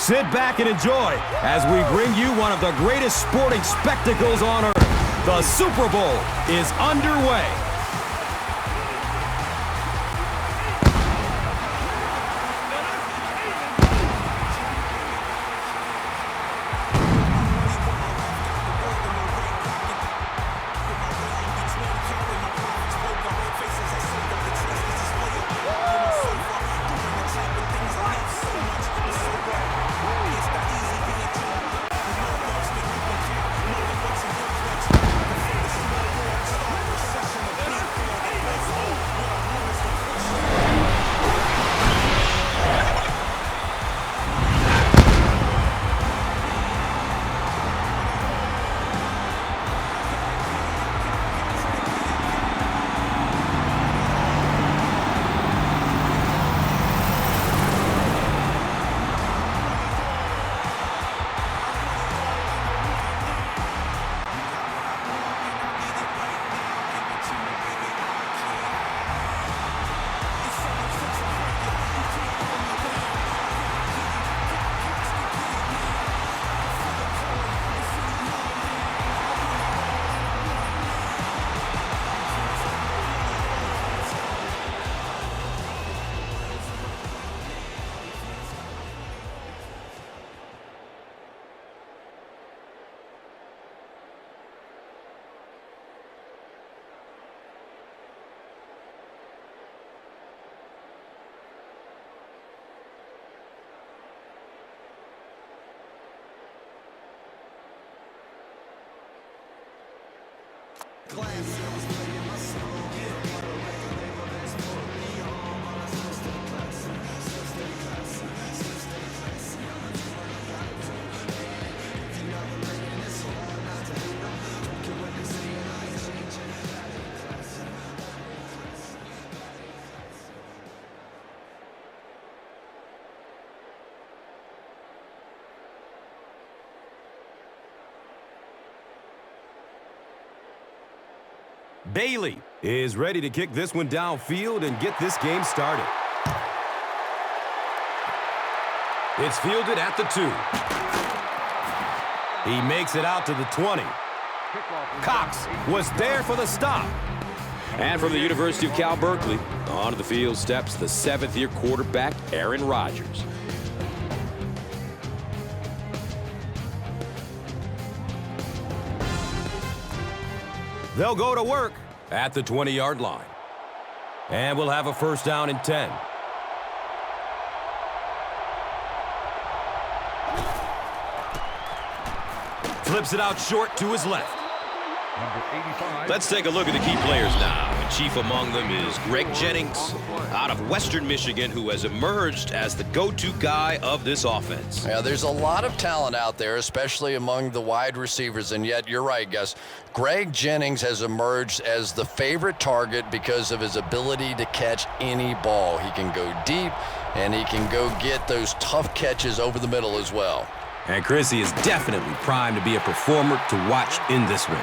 Sit back and enjoy as we bring you one of the greatest sporting spectacles on earth. The Super Bowl is underway. Bailey is ready to kick this one downfield and get this game started. It's fielded at the 2. He makes it out to the 20. Cox was there for the stop. And from the University of Cal Berkeley, onto the field steps the 7th-year quarterback, Aaron Rodgers. They'll go to work at the 20-yard line. And we'll have a first down and 10. Flips it out short to his left. Let's take a look at the key players now. And chief among them is Greg Jennings out of Western Michigan, who has emerged as the go-to guy of this offense. Yeah, there's a lot of talent out there, especially among the wide receivers, and yet you're right, Gus. Greg Jennings has emerged as the favorite target because of his ability to catch any ball. He can go deep, and he can go get those tough catches over the middle as well. And Chrissy is definitely primed to be a performer to watch in this one.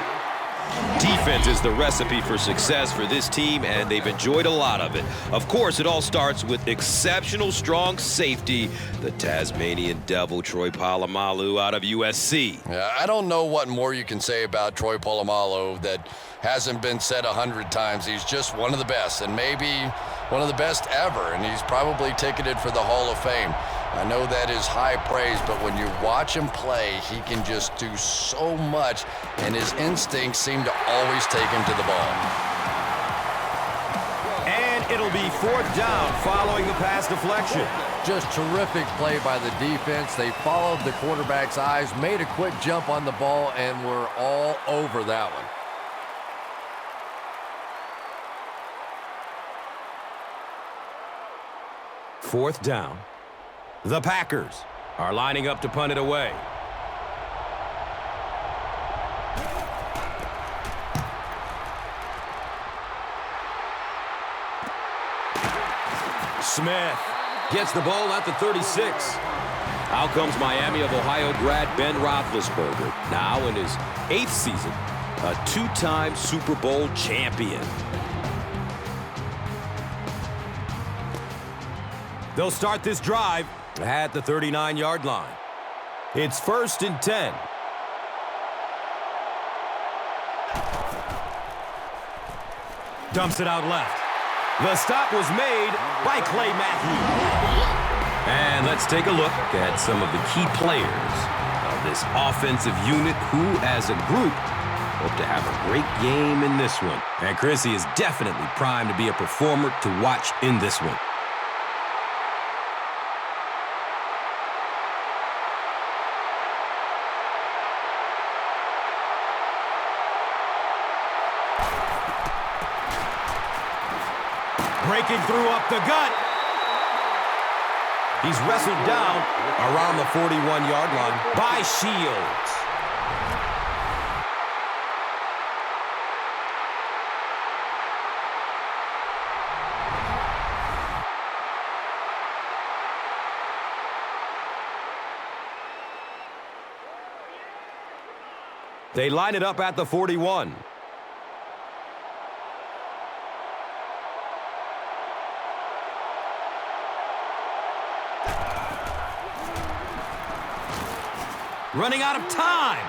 Defense is the recipe for success for this team, and they've enjoyed a lot of it. Of course, it all starts with exceptional strong safety, the Tasmanian Devil, Troy Polamalu out of USC. Yeah, I don't know what more you can say about Troy Polamalu that hasn't been said 100 times. He's just one of the best, and maybe one of the best ever, and he's probably ticketed for the Hall of Fame. I know that is high praise, but when you watch him play, he can just do so much, and his instincts seem to always take him to the ball. And it'll be 4th down following the pass deflection. Just terrific play by the defense. They followed the quarterback's eyes, made a quick jump on the ball, and were all over that one. Fourth down. The Packers are lining up to punt it away. Smith gets the ball at the 36. Out comes Miami of Ohio grad Ben Roethlisberger, now in his 8th season, a 2-time Super Bowl champion. They'll start this drive at the 39-yard line. It's 1st and 10. Dumps it out left. The stop was made by Clay Matthews. And let's take a look at some of the key players of this offensive unit who, as a group, hope to have a great game in this one. And Chrissy is definitely primed to be a performer to watch in this one. Breaking through up the gut. He's wrestled down around the 41-yard line by Shields. They line it up at the 41. Running out of time.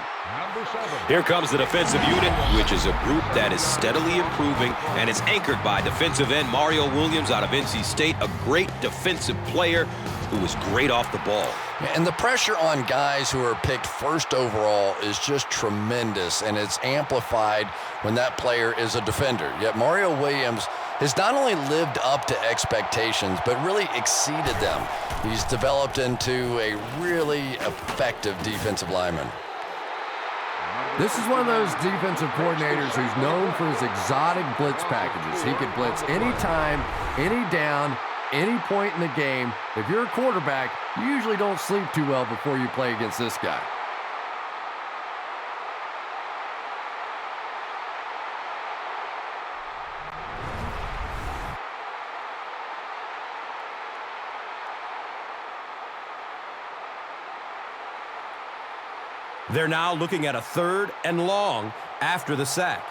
Here comes the defensive unit, which is a group that is steadily improving and is anchored by defensive end Mario Williams out of NC State, a great defensive player who is great off the ball. And the pressure on guys who are picked first overall is just tremendous, and it's amplified when that player is a defender. Yet Mario Williams has not only lived up to expectations, but really exceeded them. He's developed into a really effective defensive lineman. This is one of those defensive coordinators who's known for his exotic blitz packages. He can blitz anytime, any down, any point in the game. If you're a quarterback, you usually don't sleep too well before you play against this guy. They're now looking at a 3rd and long after the sack.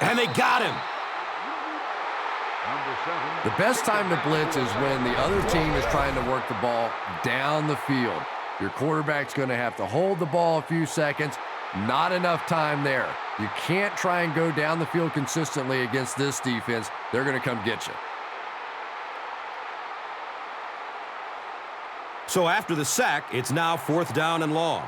And they got him. The best time to blitz is when the other team is trying to work the ball down the field. Your quarterback's going to have to hold the ball a few seconds. Not enough time there. You can't try and go down the field consistently against this defense. They're going to come get you. So after the sack, it's now 4th down and long.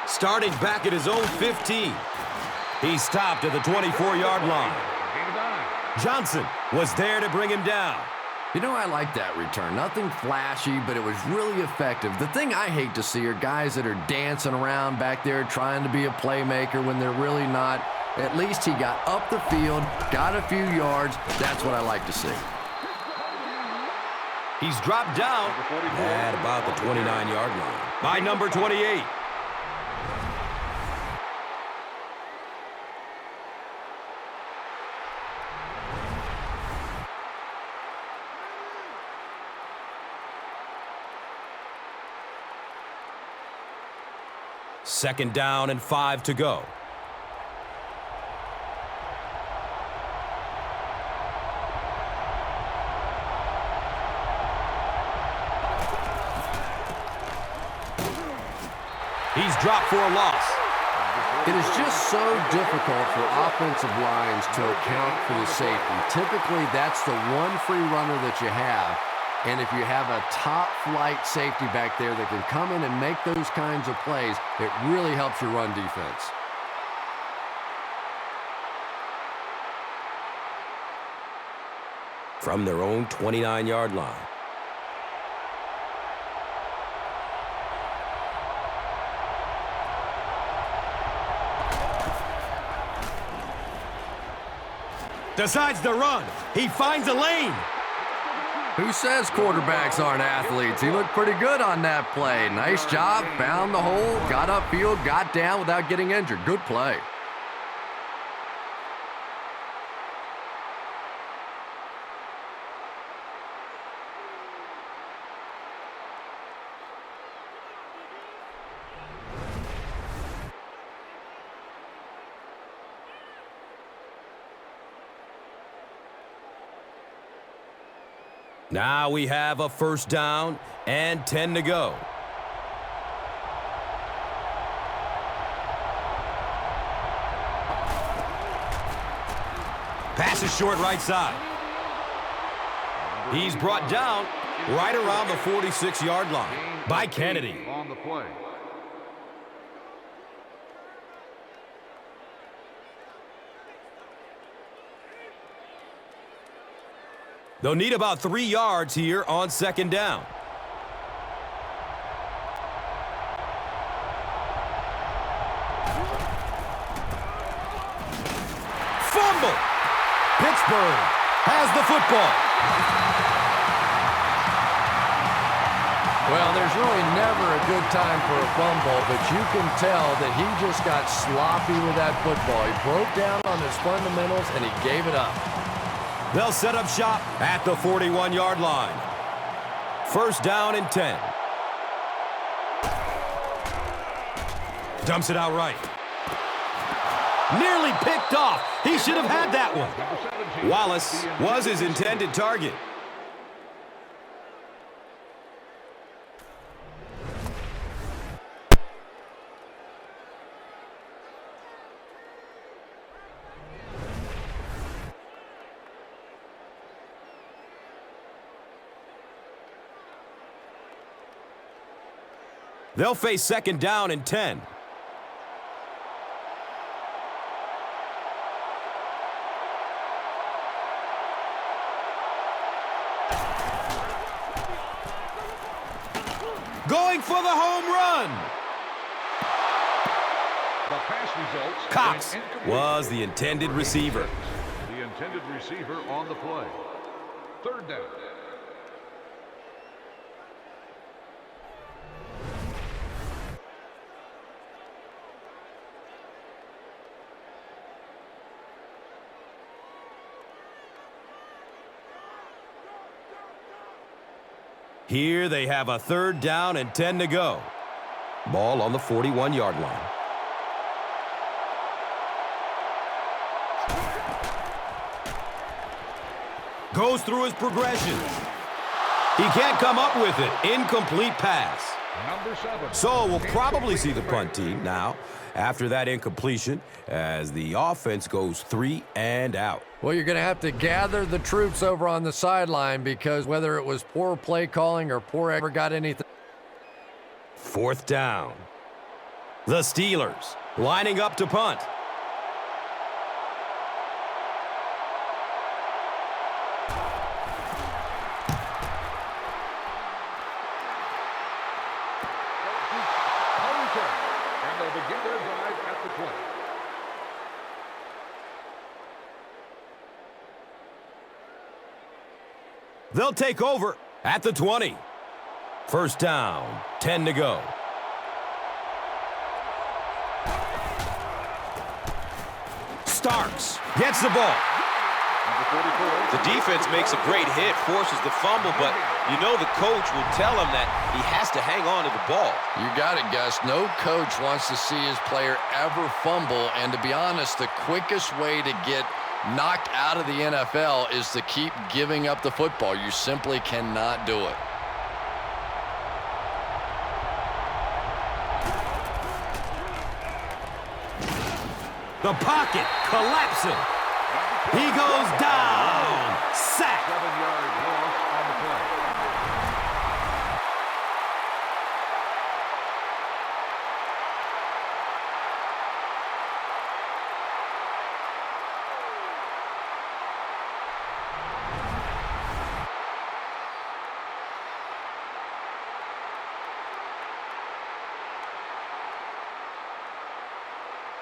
Starting back at his own 15. He stopped at the 24-yard line. Johnson was there to bring him down. You know, I like that return. Nothing flashy, but it was really effective. The thing I hate to see are guys that are dancing around back there trying to be a playmaker when they're really not. At least he got up the field, got a few yards. That's what I like to see. He's dropped down at about the 29-yard line by number 28. Second down and 5 to go. He's dropped for a loss. It is just so difficult for offensive lines to account for the safety. Typically, that's the one free runner that you have. And if you have a top-flight safety back there that can come in and make those kinds of plays, it really helps your run defense. From their own 29-yard line. Decides to run. He finds a lane. Who says quarterbacks aren't athletes? He looked pretty good on that play. Nice job, found the hole, got upfield, got down without getting injured. Good play. Now we have a first down and 10 to go. Pass is short right side. He's brought down right around the 46-yard line by Kennedy. On the play. They'll need about 3 yards here on second down. Fumble! Pittsburgh has the football. Well, there's really never a good time for a fumble, but you can tell that he just got sloppy with that football. He broke down on his fundamentals, and he gave it up. They'll set up shop at the 41-yard line. First down and 10. Dumps it out right. Nearly picked off. He should have had that one. Wallace was his intended target. They'll face second down and 10. Going for the home run. The pass results. Cox was the intended receiver. The intended receiver on the play. Third down. Here they have a third down and 10 to go. Ball on the 41-yard line. Goes through his progression. He can't come up with it. Incomplete pass. Number 7. So we'll probably see the punt team now after that incompletion as the offense goes 3 and out. Well, you're going to have to gather the troops over on the sideline because whether it was poor play calling or poor ever got anything. Fourth down. The Steelers lining up to punt. And they'll begin their drive at the 20. They'll take over at the 20. First down, 10 to go. Starks gets the ball. The defense makes a great hit, forces the fumble, but you know the coach will tell him that he has to hang on to the ball. You got it, Gus. No coach wants to see his player ever fumble, and to be honest, the quickest way to get knocked out of the NFL is to keep giving up the football. You simply cannot do it. The pocket collapsing. He goes down. Sack. 7-yard loss on the play.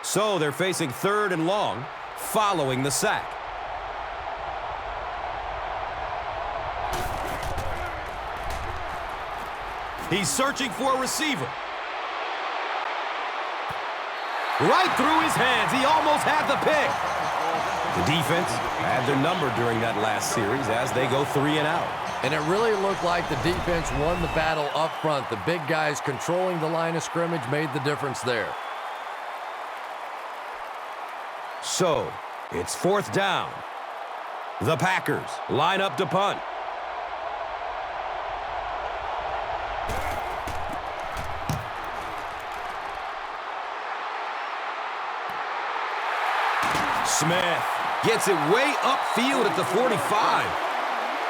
So they're facing third and long following the sack. He's searching for a receiver. Right through his hands. He almost had the pick. The defense had their number during that last series as they go 3 and out. And it really looked like the defense won the battle up front. The big guys controlling the line of scrimmage made the difference there. So, it's fourth down. The Packers line up to punt. Smith gets it way upfield at the 45.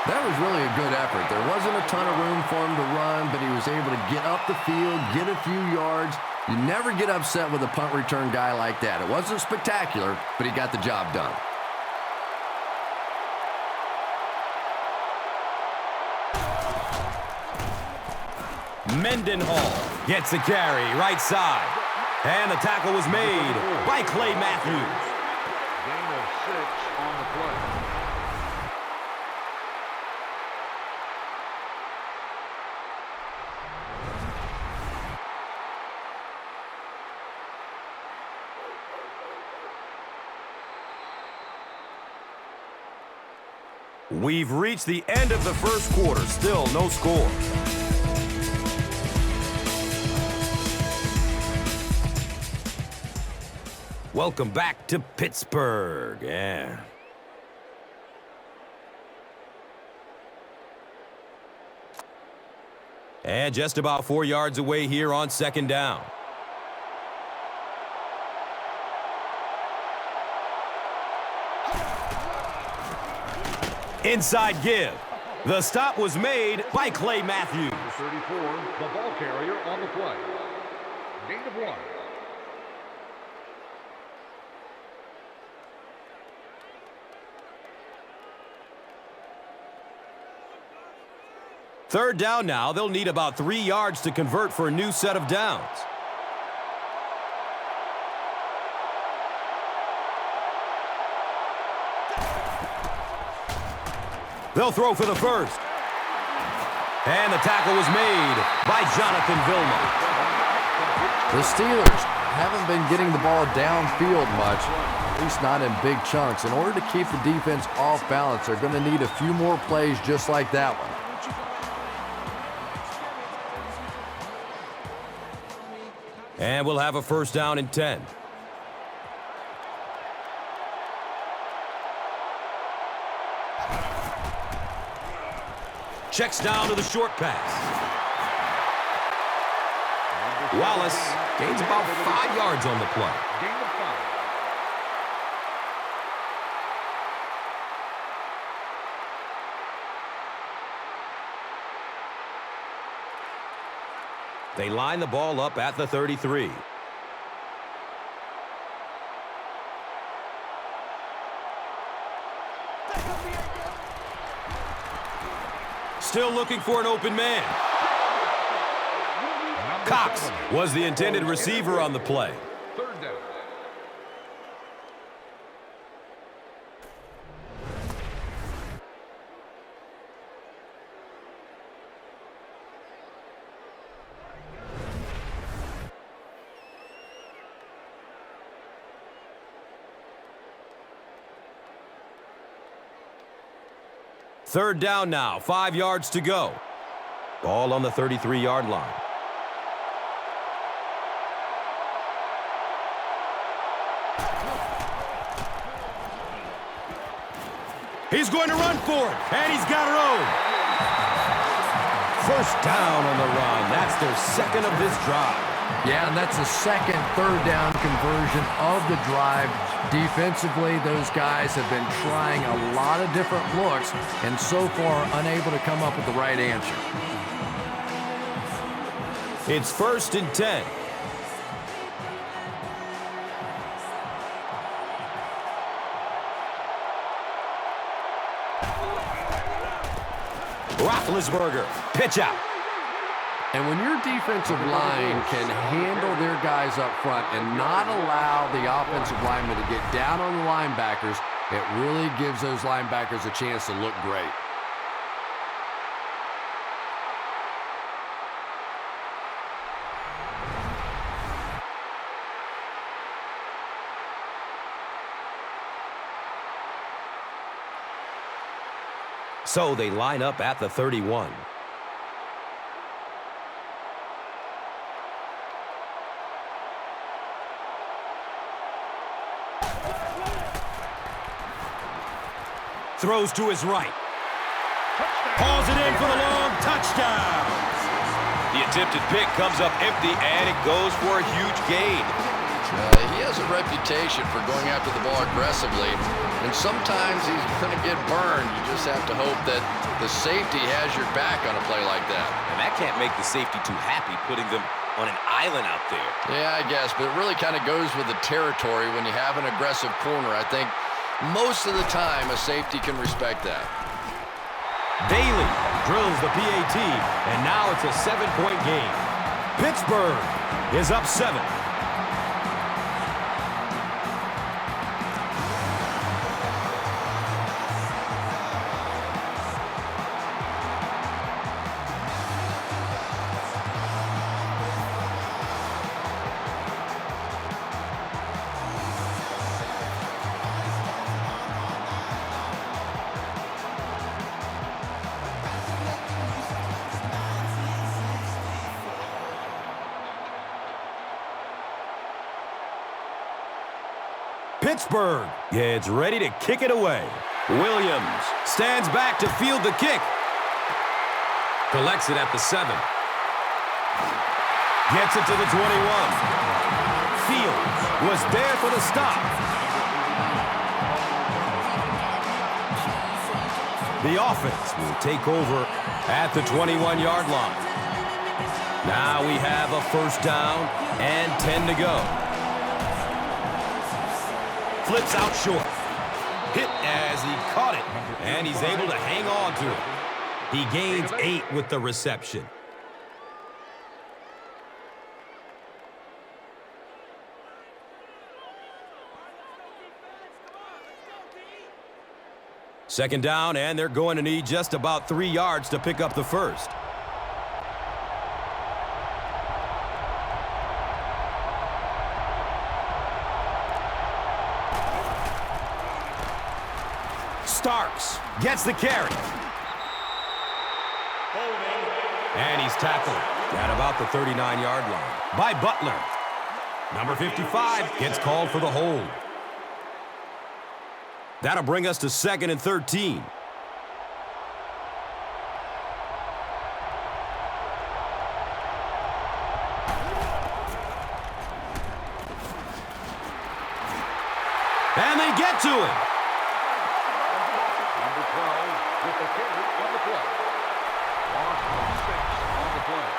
That was really a good effort. There wasn't a ton of room for him to run, but he was able to get up the field, get a few yards. You never get upset with a punt return guy like that. It wasn't spectacular, but he got the job done. Mendenhall gets the carry right side. And the tackle was made by Clay Matthews. Gain of 6 on the play. We've reached the end of the first quarter. Still no score. Welcome back to Pittsburgh. Yeah. And just about 4 yards away here on second down. Inside give. The stop was made by Clay Matthews. 34, the ball carrier on the play. Gain of 1. Third down now. They'll need about 3 yards to convert for a new set of downs. They'll throw for the first. And the tackle was made by Jonathan Vilma. The Steelers haven't been getting the ball downfield much, at least not in big chunks. In order to keep the defense off balance, they're going to need a few more plays just like that one. And we'll have a first down and 10. Checks down to the short pass. Wallace gains about 5 yards on the play. Gain of 5. They line the ball up at the 33. Still looking for an open man. Cox was the intended receiver on the play. Third down. Third down now, 5 yards to go. Ball on the 33-yard line. He's going to run for it, and he's got it own. First down on the run. That's their second of this drive. Yeah, and that's the second third down conversion of the drive. Defensively, those guys have been trying a lot of different looks and so far unable to come up with the right answer. It's first and 10. Roethlisberger, pitch out. And when your defensive line can handle their guys up front and not allow the offensive linemen to get down on the linebackers, it really gives those linebackers a chance to look great. So they line up at the 31. Throws to his right. Hauls it in for the long touchdown. The attempted pick comes up empty, and it goes for a huge gain. He has a reputation for going after the ball aggressively, and sometimes he's going to get burned. You just have to hope that the safety has your back on a play like that. And that can't make the safety too happy, putting them on an island out there. Yeah, I guess, but it really kind of goes with the territory when you have an aggressive corner. I think most of the time a safety can respect that. Bailey drills the PAT, and now it's a 7-point game. Pittsburgh is up 7. Pittsburgh gets ready to kick it away. Williams stands back to field the kick. Collects it at the 7. Gets it to the 21. Fields was there for the stop. The offense will take over at the 21-yard line. Now we have a first down and 10 to go. Flips out short. Hit as he caught it, and he's able to hang on to it. He gains 8 with the reception. Second down, and they're going to need just about 3 yards to pick up the first. Starks gets the carry. And he's tackled at about the 39-yard line by Butler. Number 55 gets called for the hold. That'll bring us to 2nd and 13. And they get to it. Number 12 with the carry on the play. Loss of 6 on the play.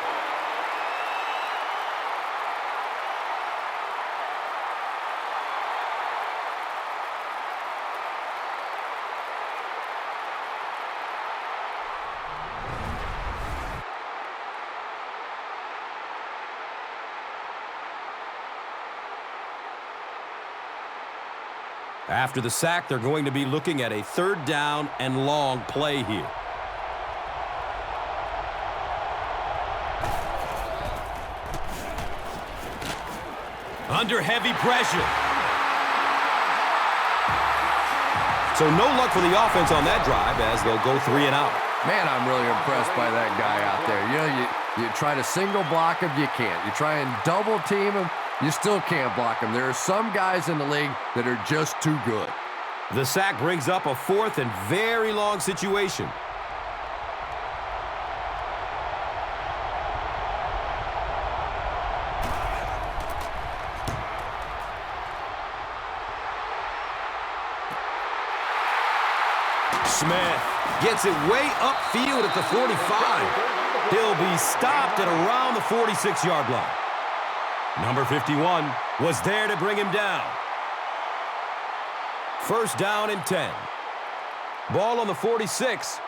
After the sack, they're going to be looking at a 3rd down and long play here. Under heavy pressure. So no luck for the offense on that drive as they'll go 3 and out. Man, I'm really impressed by that guy out there. You know, you try to single block him, you can't. You try and double team him, you still can't block him. There are some guys in the league that are just too good. The sack brings up a 4th and very long situation. Smith gets it way upfield at the 45. He'll be stopped at around the 46-yard line. Number 51 was there to bring him down. First down and 10. Ball on the 46.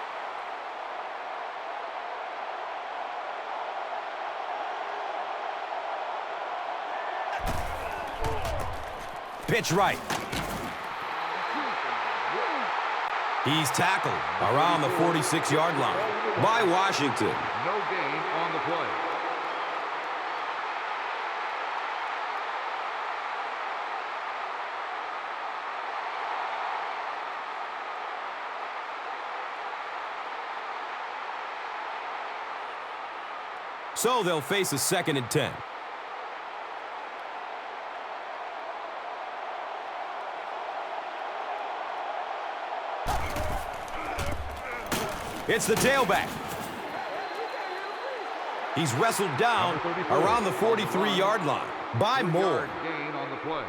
Pitch right. He's tackled around the 46-yard line by Washington. No gain on the play. So they'll face a 2nd and 10. It's the tailback. He's wrestled down around the 43-yard line by more. Gain on the play.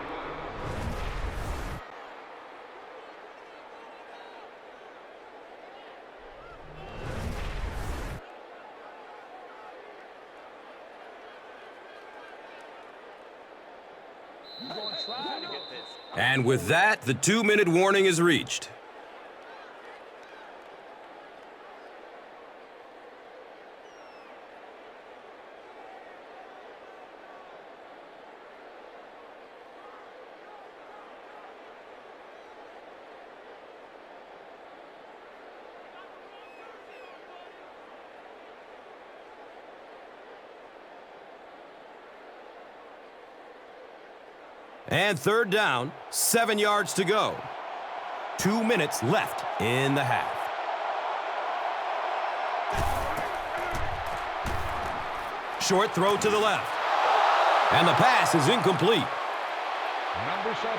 And with that, the 2-minute warning is reached. And third down, 7 yards to go. 2 minutes left in the half. Short throw to the left. And the pass is incomplete.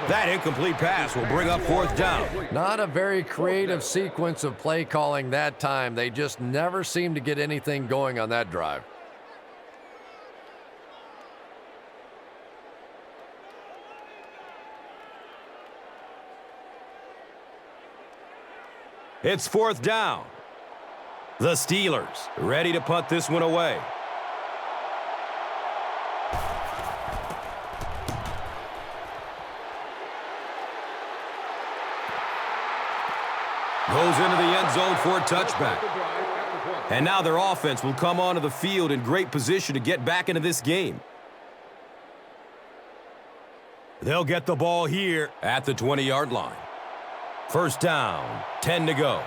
That incomplete pass will bring up fourth down. Not a very creative sequence of play calling that time. They just never seem to get anything going on that drive. It's fourth down. The Steelers ready to punt this one away. Goes into the end zone for a touchback. And now their offense will come onto the field in great position to get back into this game. They'll get the ball here at the 20-yard line. First down, 10 to go.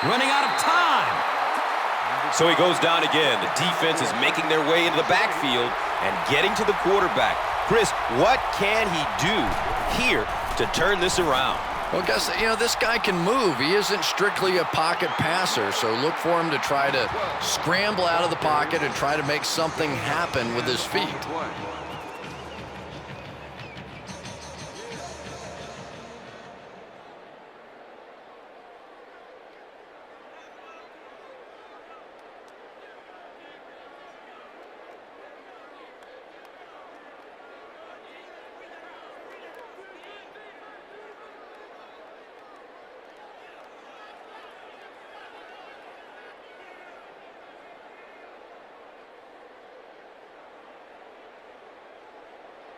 Running out of time. So he goes down again. The defense is making their way into the backfield and getting to the quarterback. Chris, what can he do here to turn this around? Well, Gus, this guy can move. He isn't strictly a pocket passer, so look for him to try to scramble out of the pocket and try to make something happen with his feet.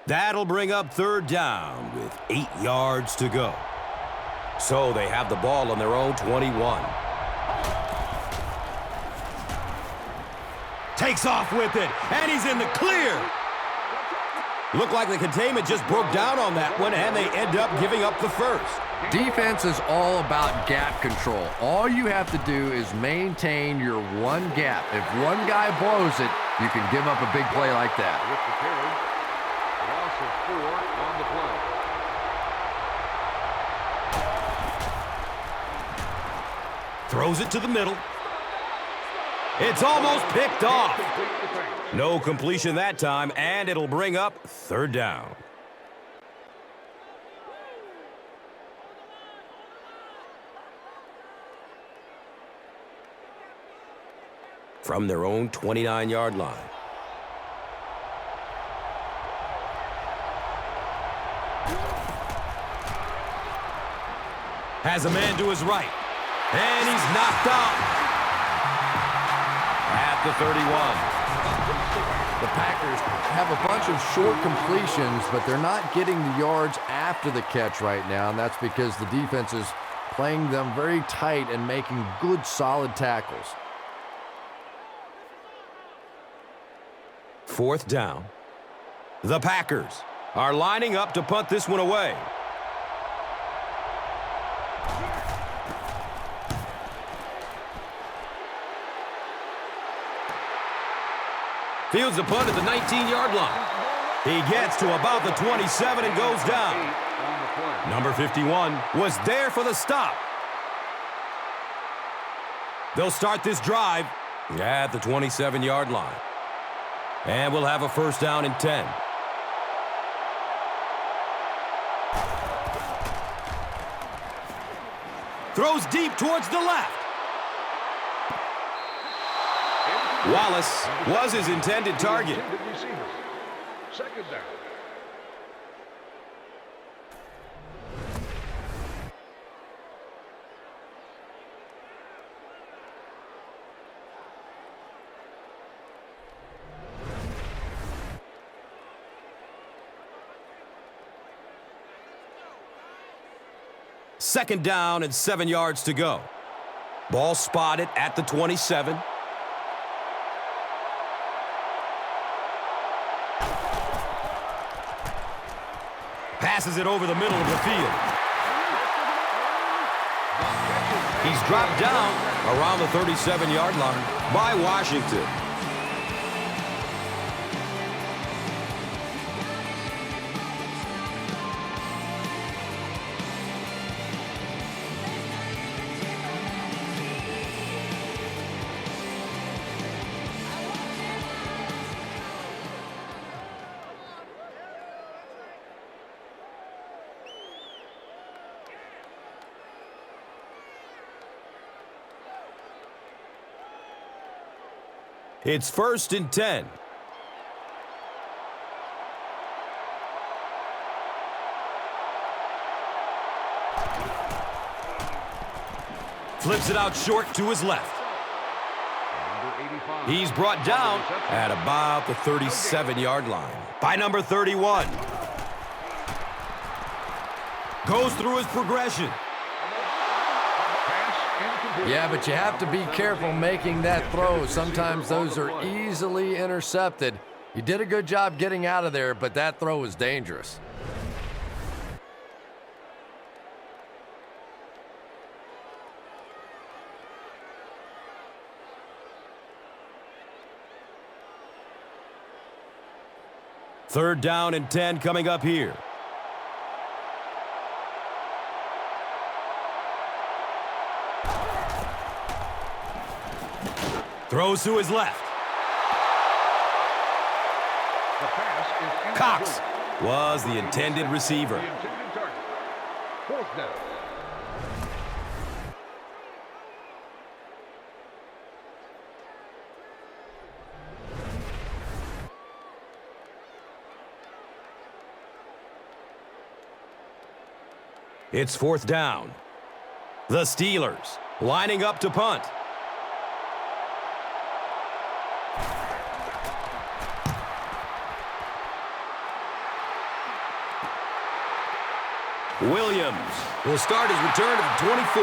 That'll bring up third down with 8 yards to go. So they have the ball on their own 21. Takes off with it, and he's in the clear. Looked like the containment just broke down on that one, and they end up giving up the first. Defense is all about gap control. All you have to do is maintain your one gap. If one guy blows it, you can give up a big play like that. With the carry, loss of 4 on the play. Throws it to the middle. It's almost picked off. No completion that time, and it'll bring up third down. From their own 29-yard line. Has a man to his right. And he's knocked out at the 31. The Packers have a bunch of short completions, but they're not getting the yards after the catch right now, and that's because the defense is playing them very tight and making good, solid tackles. Fourth down. The Packers are lining up to punt this one away. Fields the punt at the 19-yard line. He gets to about the 27 and goes down. Number 51 was there for the stop. They'll start this drive at the 27-yard line. And we'll have a first down and 10. Throws deep towards the left. Wallace was his intended target. Second down. Second down and 7 yards to go. Ball spotted at the 27. Passes it over the middle of the field. He's dropped down around the 37-yard line by Washington. It's 1st and 10. Flips it out short to his left. He's brought down at about the 37-yard line by number 31. Goes through his progression. Yeah, but you have to be careful making that throw. Sometimes those are easily intercepted. You did a good job getting out of there, but that throw was dangerous. Third down and 10 coming up here. Throws to his left. Cox was the intended receiver. Fourth down. It's 4th down. The Steelers lining up to punt. Williams will start his return at the 24.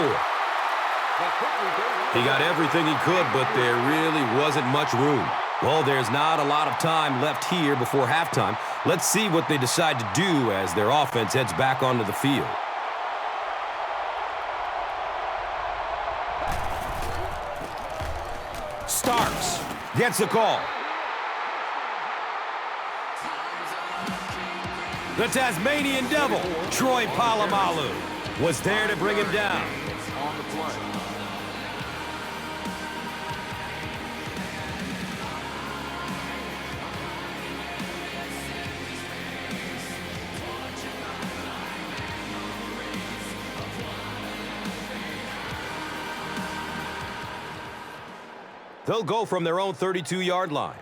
He got everything he could, but there really wasn't much room. Well, there's not a lot of time left here before halftime. Let's see what they decide to do as their offense heads back onto the field. Starks gets the call. The Tasmanian Devil, Troy Polamalu, was there to bring him down. On the play. They'll go from their own 32-yard line.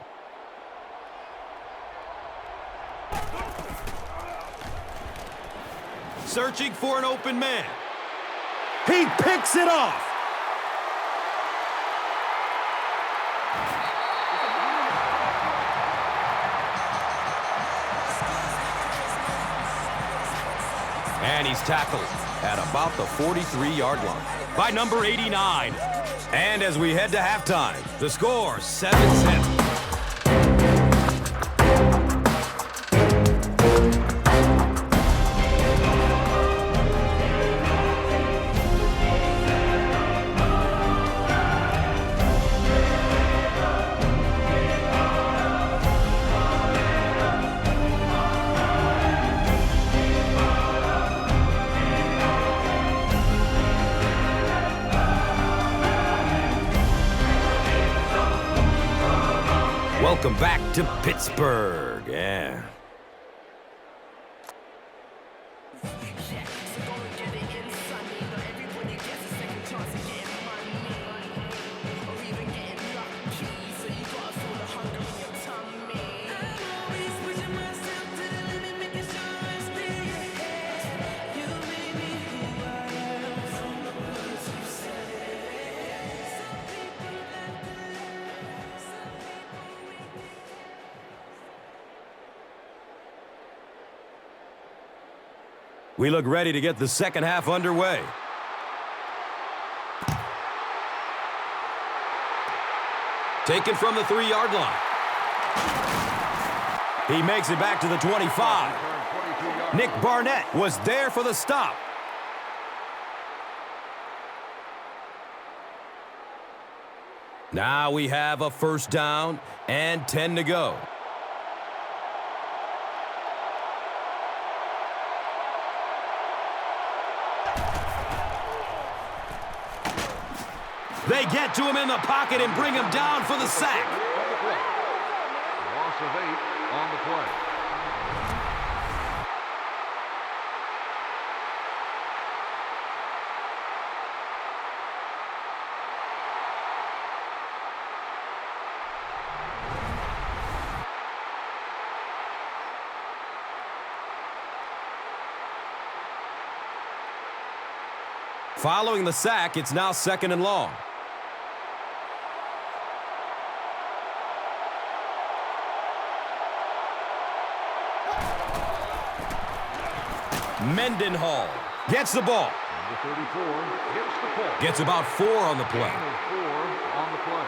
Searching for an open man. He picks it off. And he's tackled at about the 43-yard line by number 89. And as we head to halftime, the score 7-7. Welcome back to Pittsburgh. Yeah. We look ready to get the second half underway. Taken from the 3-yard line. He makes it back to the 25. Nick Barnett was there for the stop. Now we have a first down and 10 to go. They get to him in the pocket and bring him down for the sack. Loss of 8 on the play. Following the sack, it's now 2nd and long. Mendenhall gets the ball. Number 34 hits the ball. Gets about 4 on the play. 4 on the play.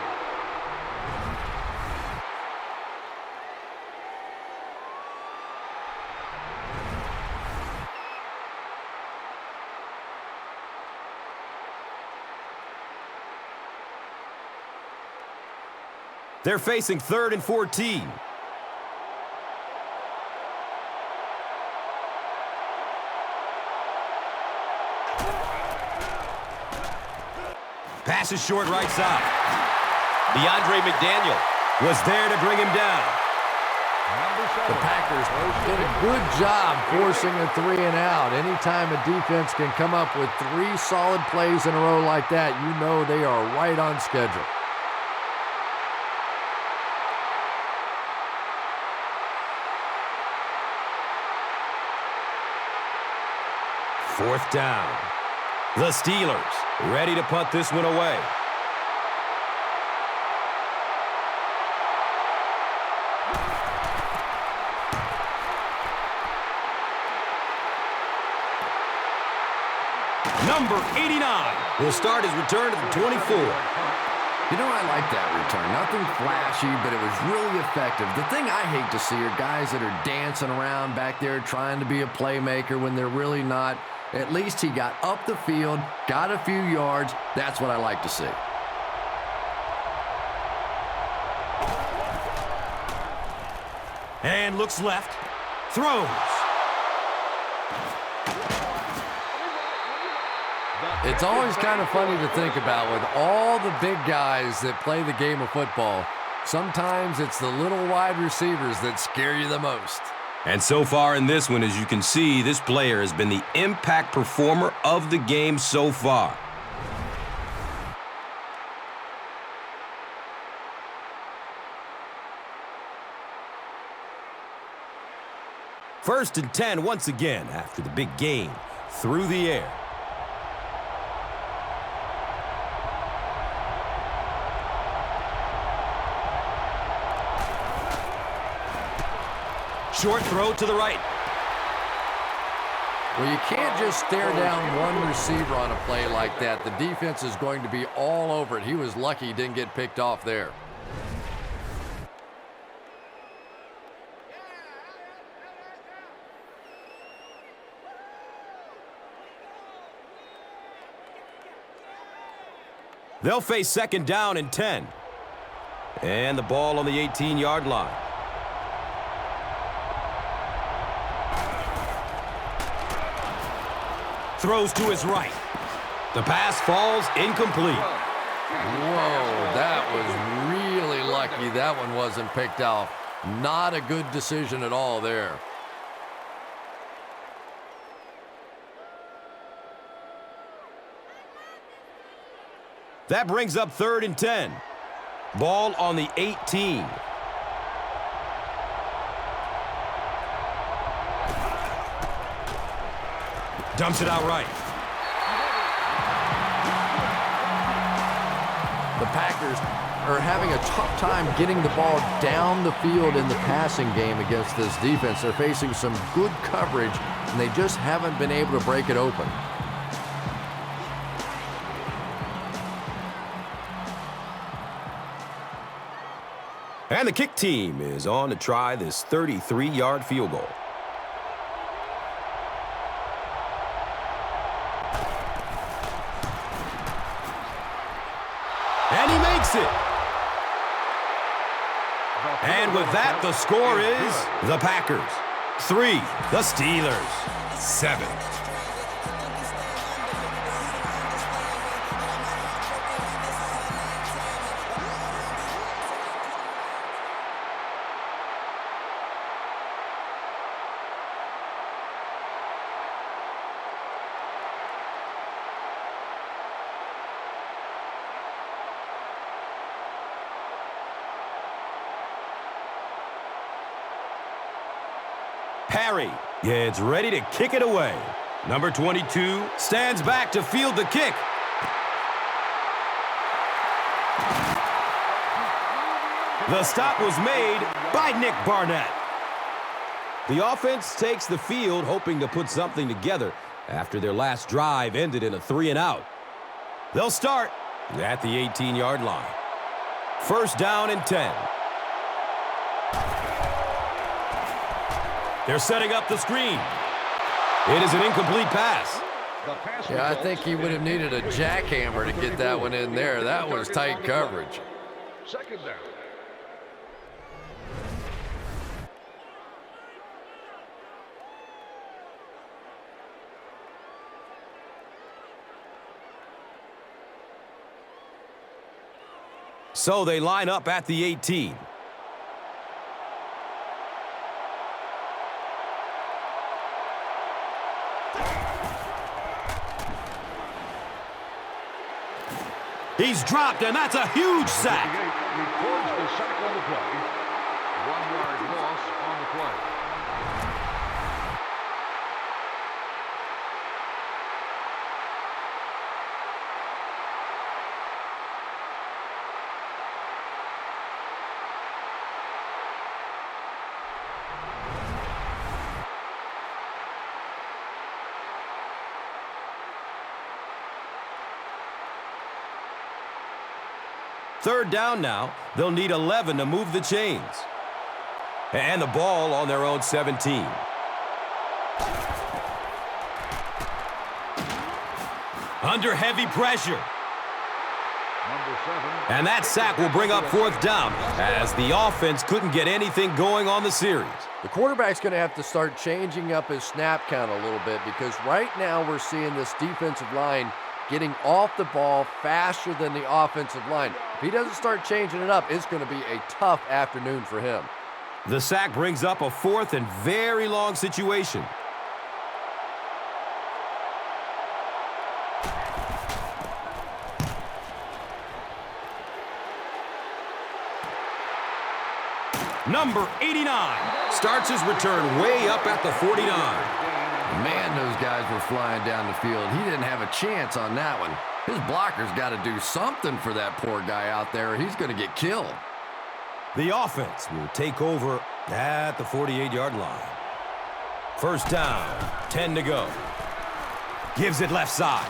They're facing 3rd and 14. Pass is short right side. DeAndre McDaniel was there to bring him down. The Packers did a good job forcing a 3 and out. Anytime a defense can come up with 3 solid plays in a row like that, you know they are right on schedule. Fourth down. The Steelers ready to punt this one away. Number 89 will start his return to the 24. You know, I like that return. Nothing flashy, but it was really effective. The thing I hate to see are guys that are dancing around back there trying to be a playmaker when they're really not. At least he got up the field, got a few yards. That's what I like to see. And looks left. Throws. It's always kind of funny to think about with all the big guys that play the game of football. Sometimes it's the little wide receivers that scare you the most. And so far in this one, as you can see, this player has been the impact performer of the game so far. First and 10 once again after the big gain through the air. Short throw to the right. Well, you can't just stare down one receiver on a play like that. The defense is going to be all over it. He was lucky he didn't get picked off there. They'll face 2nd down and 10. And the ball on the 18-yard line. Throws to his right. The pass falls incomplete. Whoa, that was really lucky that one wasn't picked off. Not a good decision at all there. That brings up 3rd and 10. Ball on the 18. Dumps it out right. The Packers are having a tough time getting the ball down the field in the passing game against this defense. They're facing some good coverage and they just haven't been able to break it open. And the kick team is on to try this 33-yard field goal. And he makes it. And with that, the score is the Packers 3, the Steelers 7. Harry gets ready to kick it away. Number 22 stands back to field the kick. The stop was made by Nick Barnett. The offense takes the field, hoping to put something together after their last drive ended in a 3-and-out. They'll start at the 18-yard line. First down and 10. They're setting up the screen. It is an incomplete pass. Yeah, I think he would have needed a jackhammer to get that one in there. That was tight coverage. Second down. So they line up at the 18. He's dropped, and that's a huge sack. Records the sack on the play. 1-yard loss on the play. Third down now. They'll need 11 to move the chains. And the ball on their own 17. Under heavy pressure. Number 7. And that sack will bring up fourth down as the offense couldn't get anything going on the series. The quarterback's going to have to start changing up his snap count a little bit because right now we're seeing this defensive line getting off the ball faster than the offensive line. If he doesn't start changing it up, it's going to be a tough afternoon for him. The sack brings up a fourth and very long situation. Number 89 starts his return way up at the 49. Man, those guys were flying down the field. He didn't have a chance on that one. His blocker's got to do something for that poor guy out there, or he's going to get killed. The offense will take over at the 48-yard line. First down, 10 to go. Gives it left side.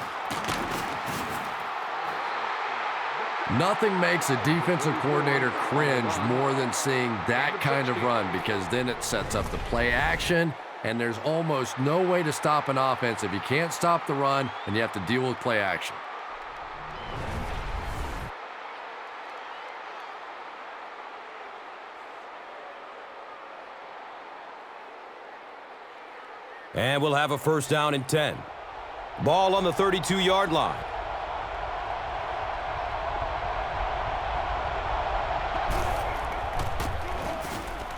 Nothing makes a defensive coordinator cringe more than seeing that kind of run because then it sets up the play action, and there's almost no way to stop an offense if you can't stop the run and you have to deal with play action. And we'll have a first down and 10. Ball on the 32-yard line.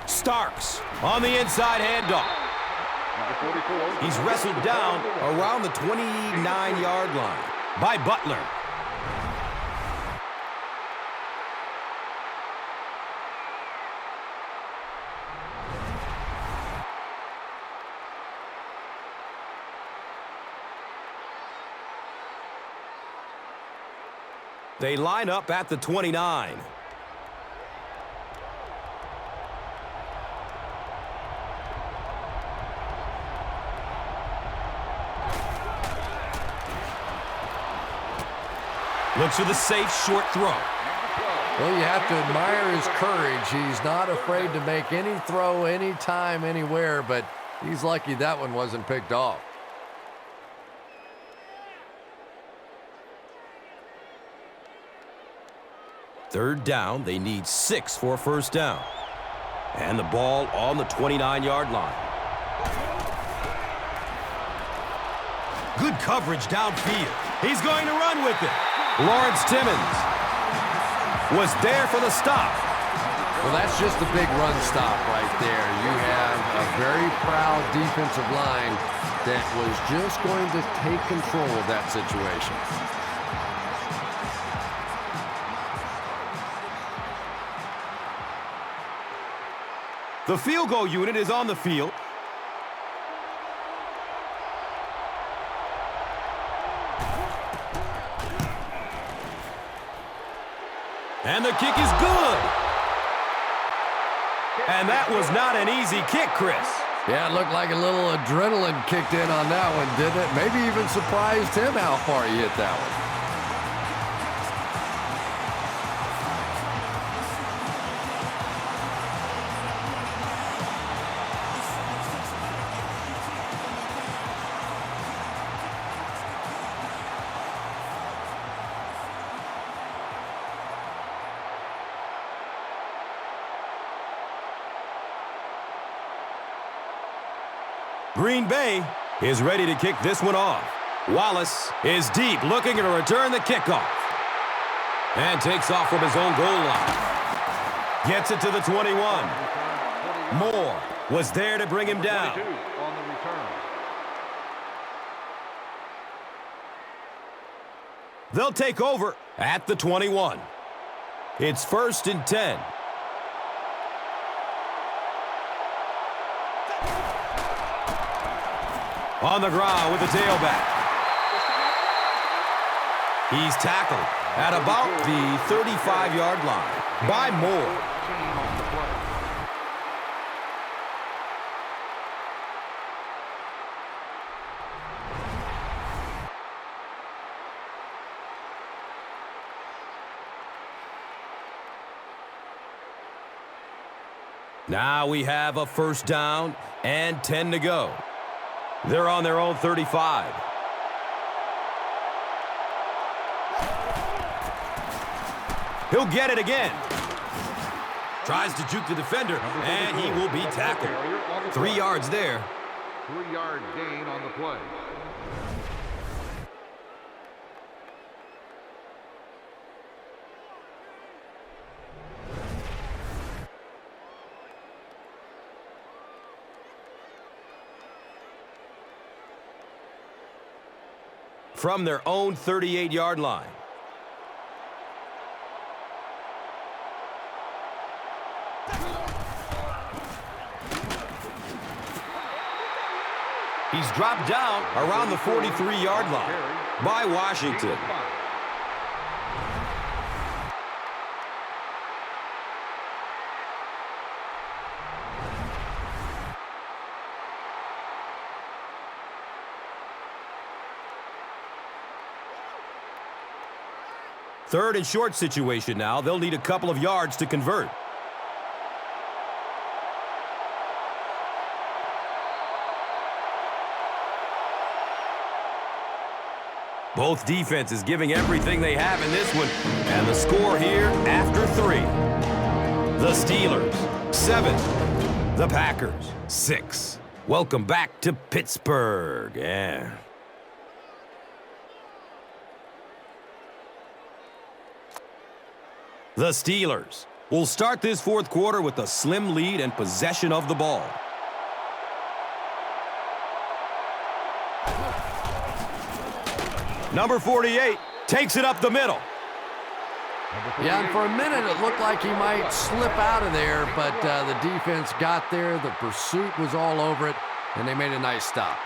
Starks on the inside handoff. He's wrestled down around the 29-yard line by Butler. They line up at the 29. Looks for the safe short throw. Well, you have to admire his courage. He's not afraid to make any throw, anytime, anywhere, but he's lucky that one wasn't picked off. Third down, they need 6 for a first down. And the ball on the 29-yard line. Good coverage downfield. He's going to run with it. Lawrence Timmons was there for the stop. Well, that's just a big run stop right there. You have a very proud defensive line that was just going to take control of that situation. The field goal unit is on the field. And the kick is good. And that was not an easy kick, Chris. Yeah, it looked like a little adrenaline kicked in on that one, didn't it? Maybe even surprised him how far he hit that one. Green Bay is ready to kick this one off. Wallace is deep, looking to return the kickoff. And takes off from his own goal line. Gets it to the 21. Moore was there to bring him down. On the return. They'll take over at the 21. It's 1st and 10. On the ground with the tailback. He's tackled at about the 35-yard line by Moore. Now we have a first down and 10 to go. They're on their own 35. He'll get it again. Tries to juke the defender, and he will be tackled. 3 yards there. 3-yard gain on the play. From their own 38-yard line. He's dropped down around the 43-yard line by Washington. Third and short situation now. They'll need a couple of yards to convert. Both defenses giving everything they have in this one. And the score here after 3. The Steelers, 7. The Packers, 6. Welcome back to Pittsburgh. Yeah. The Steelers will start this fourth quarter with a slim lead and possession of the ball. Number 48 takes it up the middle. Yeah, and for a minute it looked like he might slip out of there, but the defense got there, the pursuit was all over it, and they made a nice stop.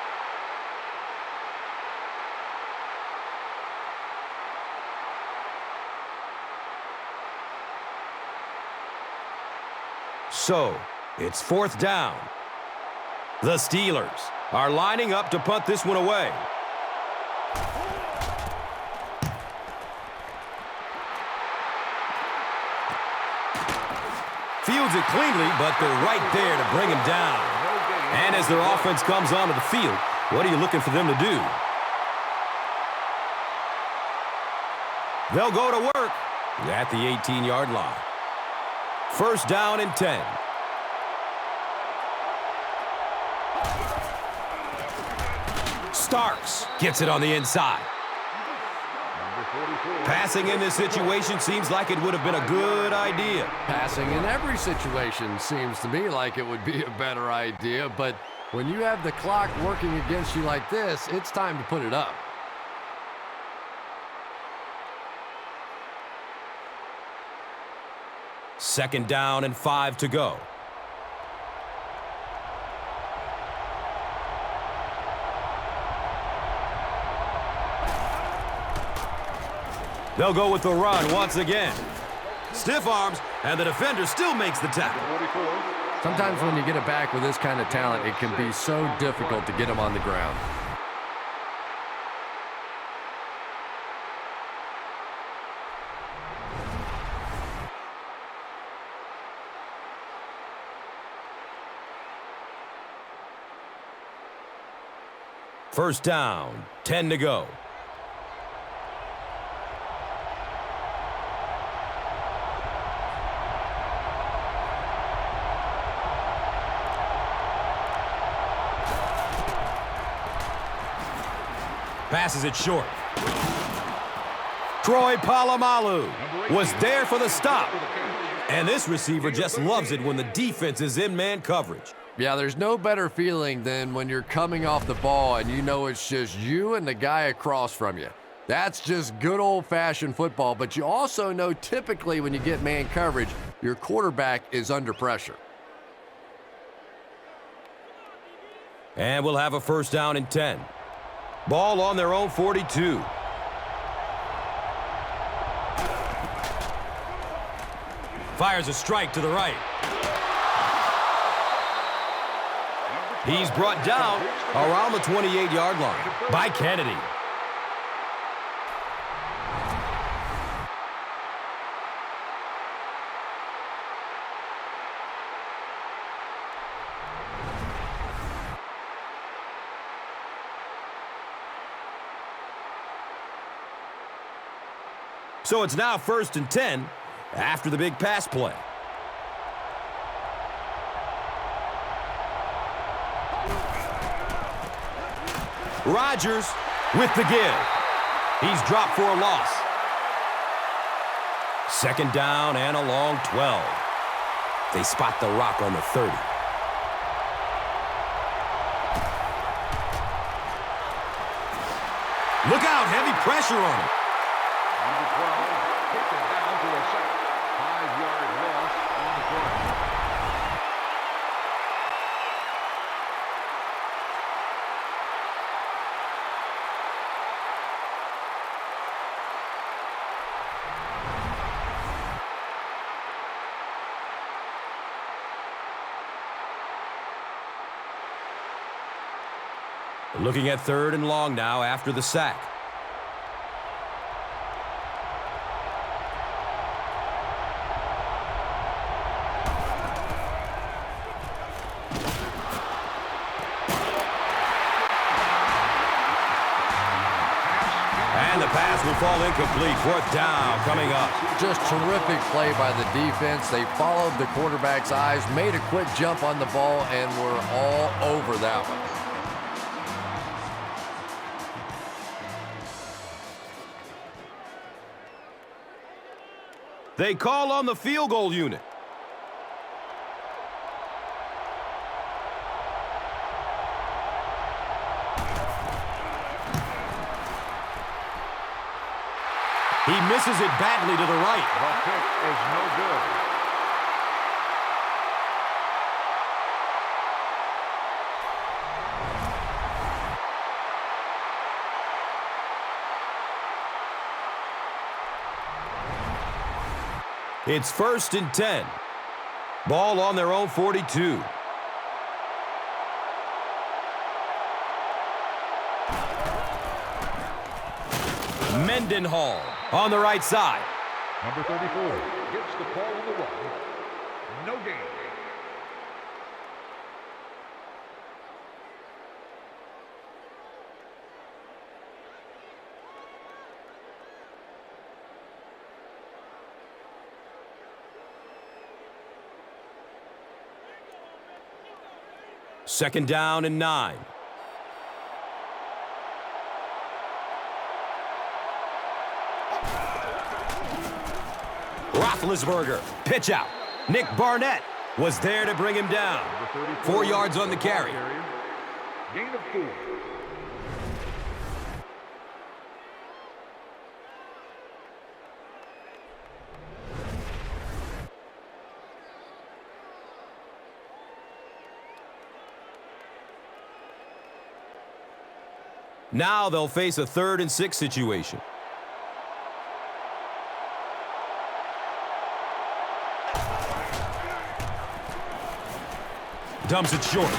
So, it's fourth down. The Steelers are lining up to punt this one away. fields it cleanly, but they're right there to bring him down. And as their offense comes onto the field, what are you looking for them to do? They'll go to work at the 18-yard line. First down and 10. Starks gets it on the inside. Passing in this situation seems like it would have been a good idea. Passing in every situation seems to me like it would be a better idea, but when you have the clock working against you like this, it's time to put it up. Second down and 5 to go. They'll go with the run once again. Stiff arms, and the defender still makes the tackle. Sometimes when you get it back with this kind of talent, it can be so difficult to get him on the ground. First down, 10 to go. Passes it short. Troy Polamalu was there for the stop. And this receiver just loves it when the defense is in man coverage. Yeah, there's no better feeling than when you're coming off the ball and you know it's just you and the guy across from you. That's just good old-fashioned football, but you also know typically when you get man coverage, your quarterback is under pressure. And we'll have a first down and 10. Ball on their own 42. Fires a strike to the right. He's brought down around the 28-yard line by Kennedy. So it's now first and 10 after the big pass play. Rodgers with the give. He's dropped for a loss. Second down and a long 12. They spot the rock on the 30. Look out, heavy pressure on him. Number 12 takes it down to a sack. 5-yard loss on the play. Looking at third and long now after the sack. And the pass will fall incomplete. Fourth down coming up. Just terrific play by the defense. They followed the quarterback's eyes, made a quick jump on the ball, and were all over that one. They call on the field goal unit. He misses it badly to the right. The kick is no good. It's first and 10. Ball on their own 42. Mendenhall on the right side. Number 34 gets the ball on the run. No gain. Second down and 9. Roethlisberger, pitch out. Nick Barnett was there to bring him down. 4 yards on the carry. Gain of 4. Now they'll face a 3rd and 6 situation. Dumps it short.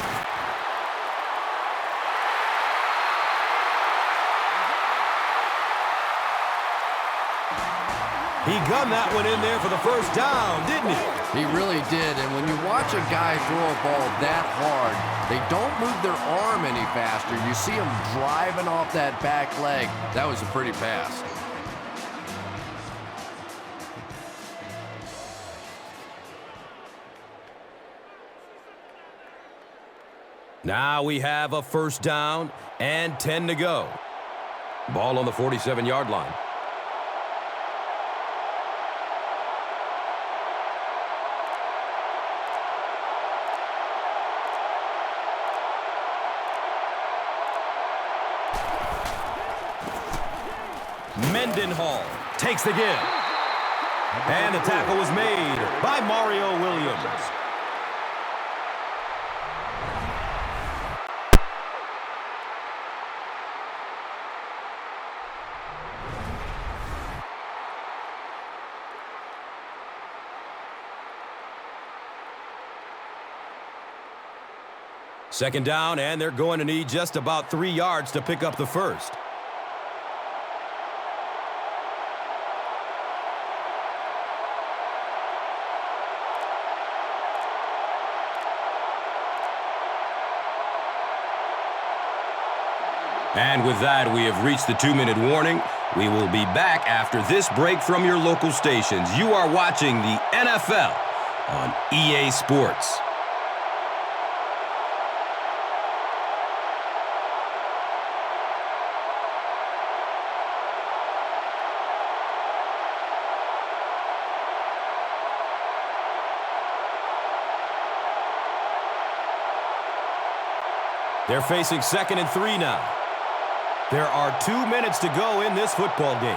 He gunned that one in there for the first down, didn't he? He really did, and when you watch a guy throw a ball that hard, they don't move their arm any faster. You see him driving off that back leg. That was a pretty pass. Now we have a first down and 10 to go. Ball on the 47-yard line. Mendenhall takes the give. And the tackle was made by Mario Williams. Second down, and they're going to need just about 3 yards to pick up the first. And with that, we have reached the 2-minute warning. We will be back after this break from your local stations. You are watching the NFL on EA Sports. They're facing 2nd and 3 now. There are 2 minutes to go in this football game.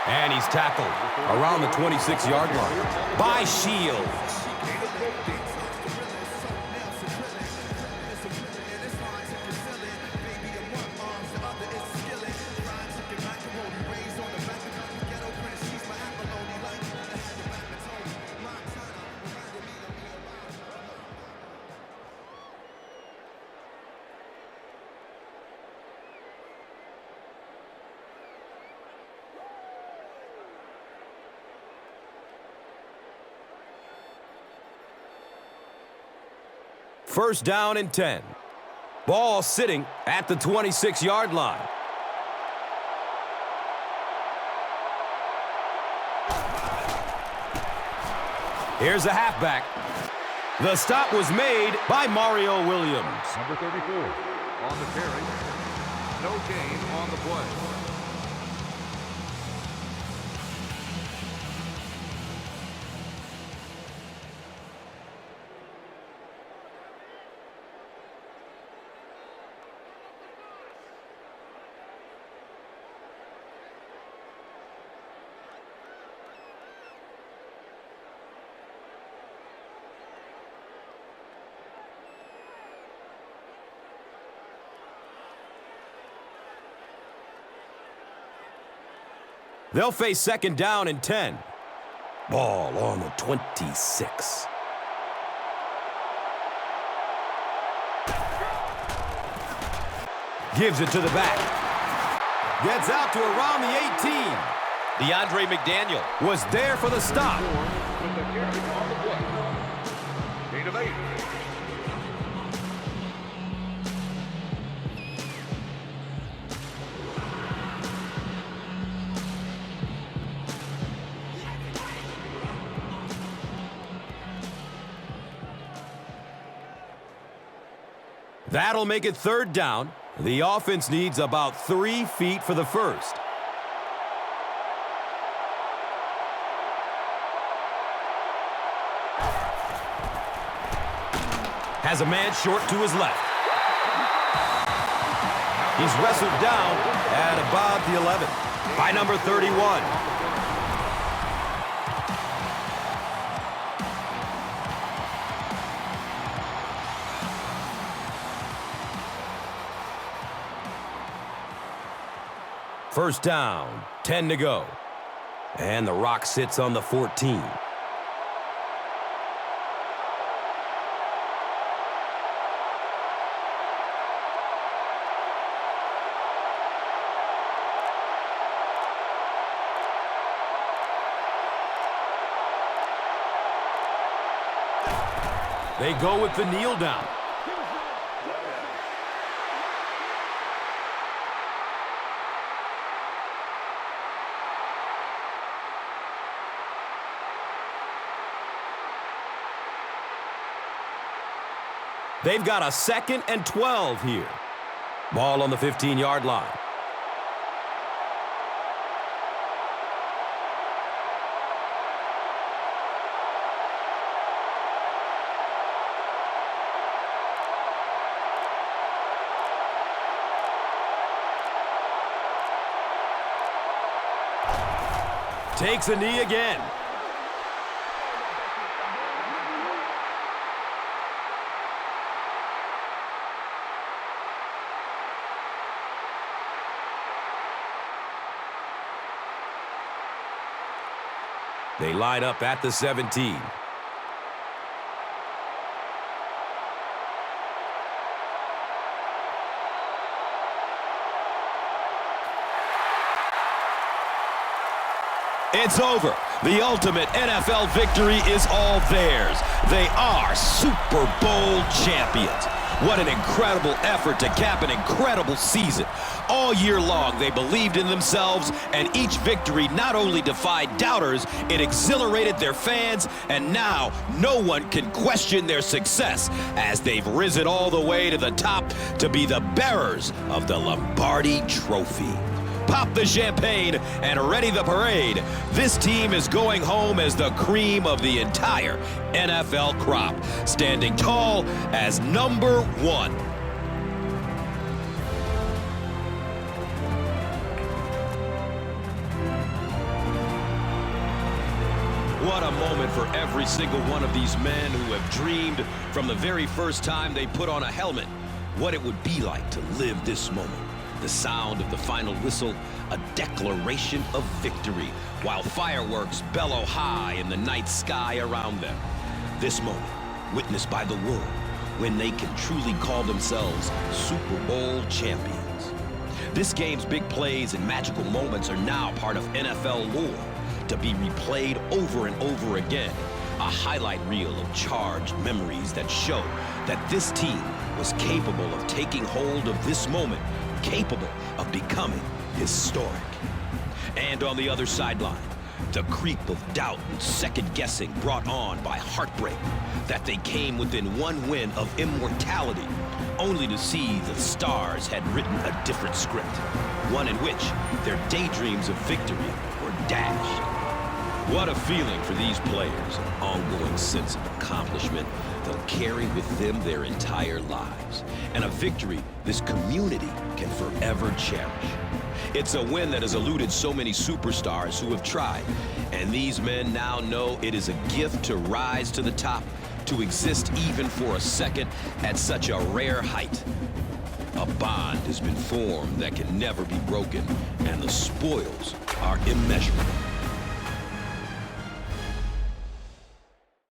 And he's tackled around the 26-yard line by Shields. First down and 10. Ball sitting at the 26-yard line. Here's the halfback. The stop was made by Mario Williams. Number 34 on the carry. No gain on the play. They'll face second down and 10. Ball on the 26. Gives it to the back. Gets out to around the 18. DeAndre McDaniel Was there for the stop. With the carry on the play. Gain of 8. That'll make it 3rd down. The offense needs about 3 feet for the first. Has a man short to his left. He's wrestled down at about the 11 by number 31. First down, 10 to go. And the rock sits on the 14. They go with the kneel down. They've got a 2nd and 12 here. Ball on the 15-yard line. Takes a knee again. They line up at the 17. It's over. The ultimate NFL victory is all theirs. They are Super Bowl champions. What an incredible effort to cap an incredible season. All year long, they believed in themselves, and each victory not only defied doubters, it exhilarated their fans, and now no one can question their success as they've risen all the way to the top to be the bearers of the Lombardi Trophy. Pop the champagne and ready the parade. This team is going home as the cream of the entire NFL crop, standing tall as number 1. What a moment for every single one of these men who have dreamed from the very first time they put on a helmet what it would be like to live this moment. The sound of the final whistle, a declaration of victory, while fireworks bellow high in the night sky around them. This moment, witnessed by the world, when they can truly call themselves Super Bowl champions. This game's big plays and magical moments are now part of NFL lore, to be replayed over and over again. A highlight reel of charged memories that show that this team was capable of taking hold of this moment, capable of becoming historic. And on the other sideline, the creep of doubt and second-guessing brought on by heartbreak, that they came within one win of immortality, only to see the stars had written a different script, one in which their daydreams of victory were dashed. What a feeling for these players, an ongoing sense of accomplishment they'll carry with them their entire lives, and a victory this community can forever cherish. It's a win that has eluded so many superstars who have tried, and these men now know it is a gift to rise to the top, to exist even for a second at such a rare height. A bond has been formed that can never be broken, and the spoils are immeasurable.